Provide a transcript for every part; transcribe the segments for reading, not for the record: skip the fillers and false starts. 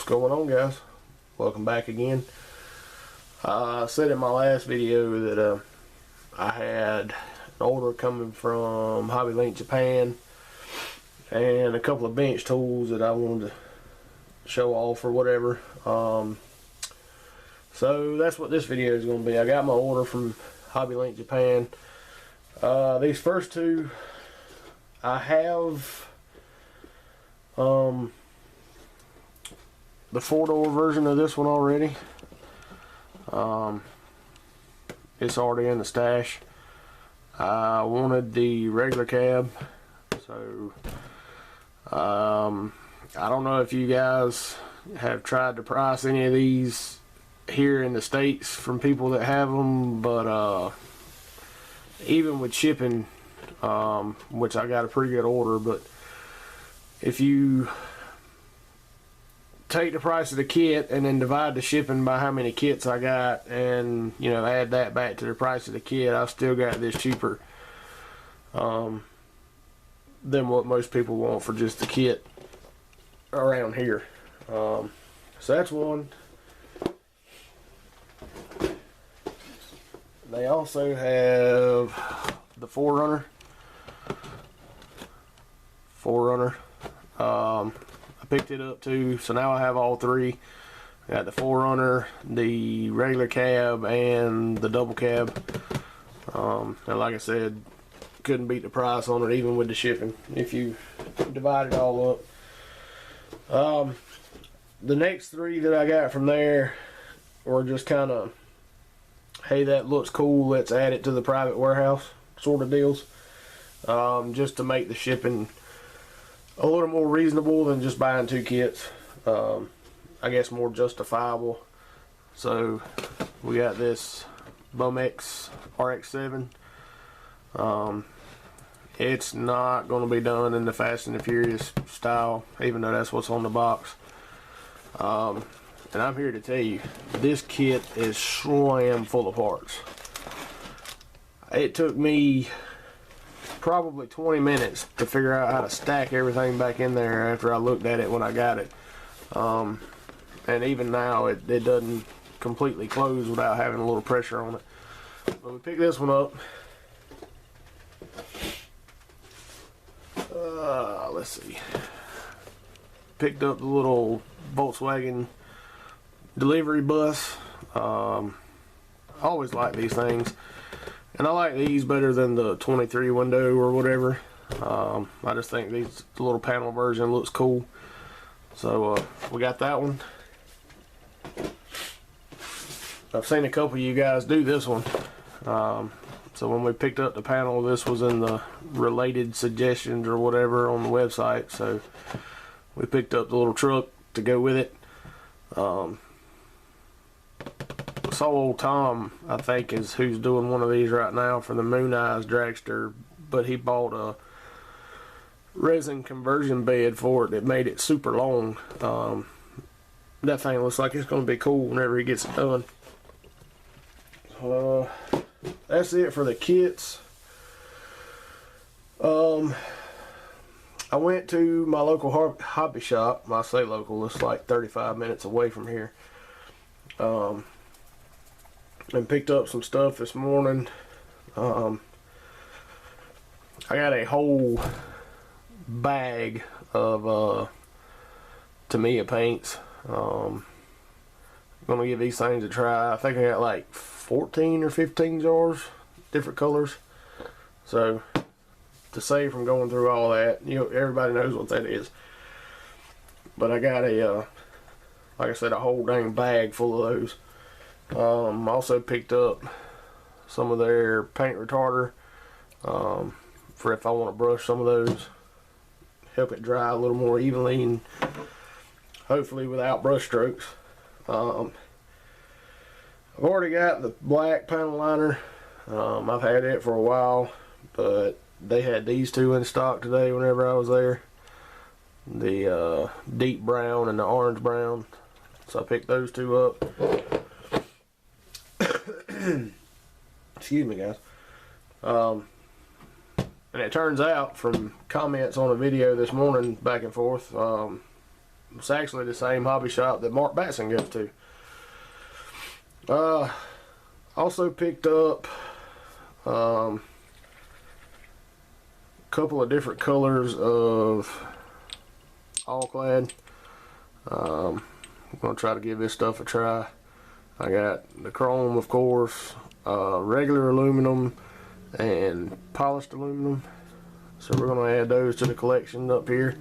What's going on, guys? Welcome back again. I said in my last video that I had an order coming from Hobby Link Japan and a couple of bench tools that I wanted to show off or whatever. So that's what this video is going to be. I got my order from Hobby Link Japan. These first two, I have the 4-door version of this one already. It's already in the stash. I wanted the regular cab, so I don't know if you guys have tried to price any of these here in the States from people that have them, but even with shipping, which I got a pretty good order, but if you take the price of the kit and then divide the shipping by how many kits I got and, you know, add that back to the price of the kit, I still got this cheaper than what most people want for just the kit around here. So that's one. They also have the 4Runner. I picked it up too, so now I have all three. I got the 4Runner, the regular cab, and the double cab. And like I said, couldn't beat the price on it even with the shipping if you divide it all up. The next three that I got from there were just kind of, hey, that looks cool, let's add it to the private warehouse sort of deals, just to make the shipping a little more reasonable than just buying two kits. I guess more justifiable. So we got this Bomex RX-7. It's not going to be done in the Fast and the Furious style, even though that's what's on the box. And I'm here to tell you, this kit is slam full of parts. It took me probably 20 minutes to figure out how to stack everything back in there after I looked at it when I got it. And even now it doesn't completely close without having a little pressure on it. But we picked this one up. Let's see. Picked up the little Volkswagen delivery bus. I always like these things. And I like these better than the 23 window or whatever. I just think the little panel version looks cool. So we got that one. I've seen a couple of you guys do this one. So when we picked up the panel, this was in the related suggestions or whatever on the website. So we picked up the little truck to go with it. So old Tom, I think, is who's doing one of these right now for the Moon Eyes dragster, but he bought a resin conversion bed for it that made it super long. That thing looks like it's going to be cool whenever he gets it done. That's it for the kits. I went to my local hobby shop. I say local, it's like 35 minutes away from here. And picked up some stuff this morning. I got a whole bag of Tamiya paints. I'm gonna give these things a try. I think I got like 14 or 15 jars, different colors. So to save from going through all that, you know, everybody knows what that is. But I got a like I said, a whole dang bag full of those. Also picked up some of their paint retarder for if I want to brush some of those, help it dry a little more evenly and hopefully without brush strokes. I've already got the black panel liner. I've had it for a while, but they had these two in stock today whenever I was there, the deep brown and the orange brown, so I picked those two up. Excuse me, guys. And it turns out from comments on a video this morning back and forth, It's actually the same hobby shop that Mark Batson goes to. Also picked up a couple of different colors of All-Clad. I'm going to try to give this stuff a try. I got the chrome, of course, regular aluminum, and polished aluminum. So we're going to add those to the collection up here.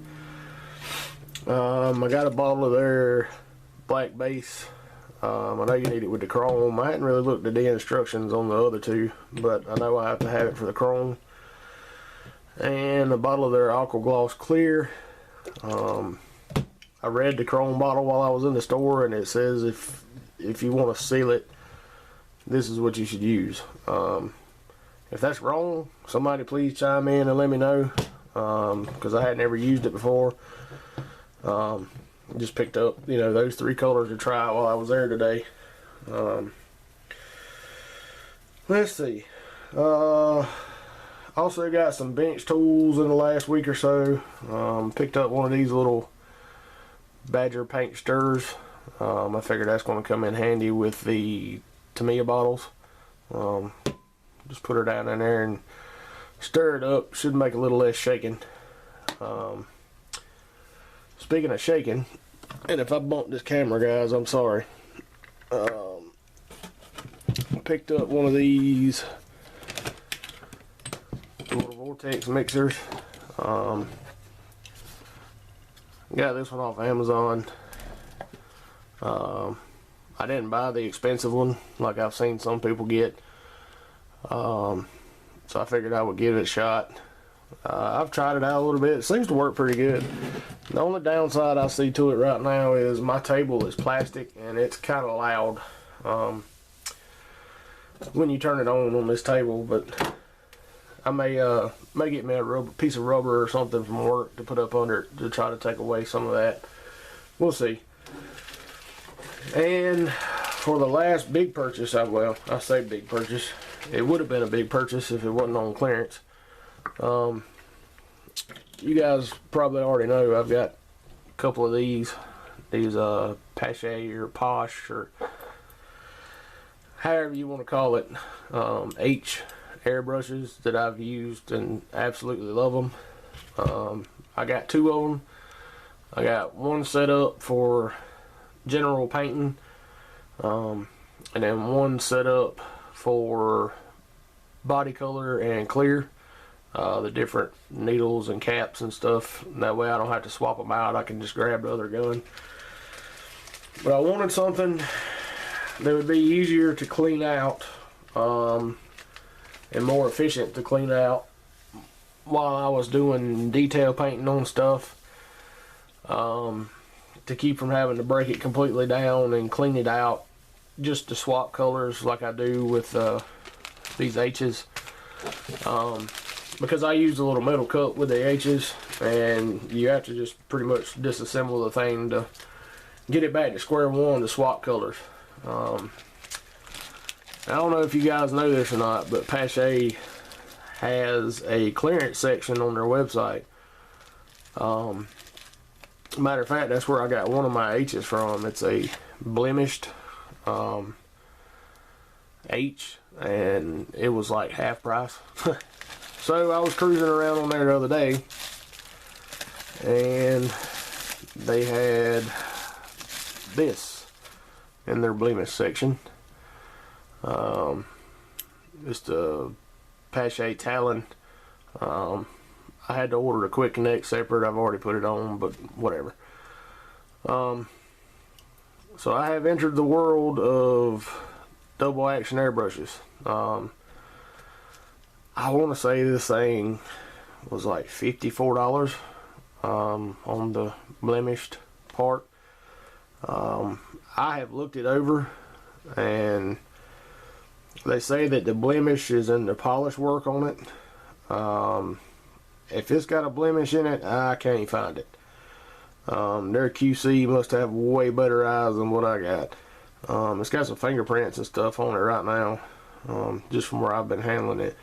I got a bottle of their black base. I know you need it with the chrome. I hadn't really looked at the instructions on the other two, but I know I have to have it for the chrome. And a bottle of their Aqua Gloss Clear. I read the chrome bottle while I was in the store, and it says if you want to seal it, this is what you should use. If that's wrong, somebody please chime in and let me know, because I had never used it before. Just picked up, those three colors to try while I was there today. Let's see. Also got some bench tools in the last week or so. Picked up one of these little Badger paint stirrers. I figured that's going to come in handy with the Tamiya bottles. Just put her down in there and stir it up. Should make a little less shaking. Speaking of shaking, and if I bump this camera, guys, I'm sorry. Picked up one of these little vortex mixers. Got this one off Amazon. I didn't buy the expensive one like I've seen some people get. So I figured I would give it a shot. I've tried it out a little bit. It seems to work pretty good. The only downside I see to it right now is my table is plastic and it's kind of loud when you turn it on this table, but I may get me a piece of rubber or something from work to put up under it to try to take away some of that. We'll see. And for the last big purchase, I say big purchase, it would have been a big purchase if it wasn't on clearance. You guys probably already know I've got a couple of these Pache or Posh or however you want to call it, H airbrushes that I've used and absolutely love them. I got two of them. I got one set up for general painting, and then one set up for body color and clear. The different needles and caps and stuff. That way I don't have to swap them out. I can just grab the other gun. But I wanted something that would be easier to clean out, and more efficient to clean out while I was doing detail painting on stuff, to keep from having to break it completely down and clean it out just to swap colors like I do with these H's. Because I used a little metal cup with the H's, and you have to just pretty much disassemble the thing to get it back to square one to swap colors. I don't know if you guys know this or not, but Pache has a clearance section on their website. Matter of fact, that's where I got one of my H's from. It's a blemished H, and it was like half price. So I was cruising around on there the other day, and they had this in their blemish section. Just a Pache Talon. I had to order a quick connect separate. I've already put it on, but whatever. So I have entered the world of double action airbrushes. I want to say this thing was like $54 on the blemished part. I have looked it over, and they say that the blemish is in the polish work on it. If it's got a blemish in it, I can't find it. Their QC must have way better eyes than what I got. It's got some fingerprints and stuff on it right now, just from where I've been handling it.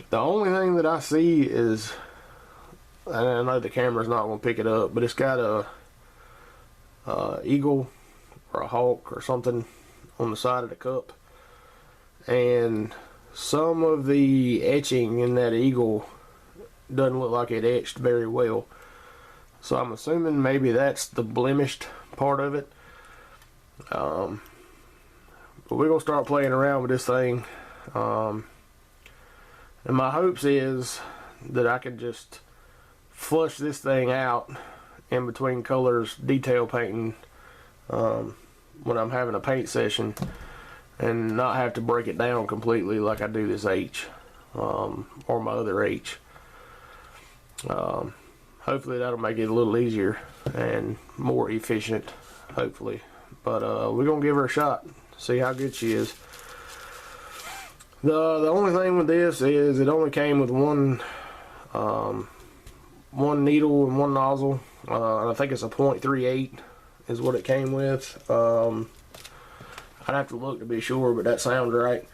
The only thing that I see is, and I know the camera's not going to pick it up, but it's got eagle or a hawk or something on the side of the cup, and some of the etching in that eagle doesn't look like it etched very well. So I'm assuming maybe that's the blemished part of it. But we're gonna start playing around with this thing, and my hopes is that I can just flush this thing out in between colors, detail painting, when I'm having a paint session, and not have to break it down completely like I do this H, or my other H. Hopefully that'll make it a little easier and more efficient, hopefully. But we're gonna give her a shot, see how good she is. The only thing with this is it only came with one needle and one nozzle. I think it's a .38 is what it came with. I'd have to look to be sure, but that sounds right.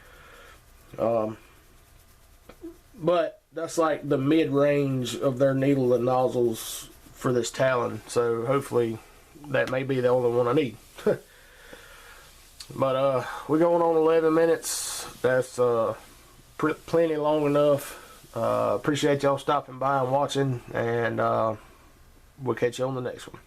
But that's like the mid-range of their needle and nozzles for this Talon, so hopefully that may be the only one I need. But we're going on 11 minutes. That's plenty long enough. Appreciate y'all stopping by and watching, and we'll catch you on the next one.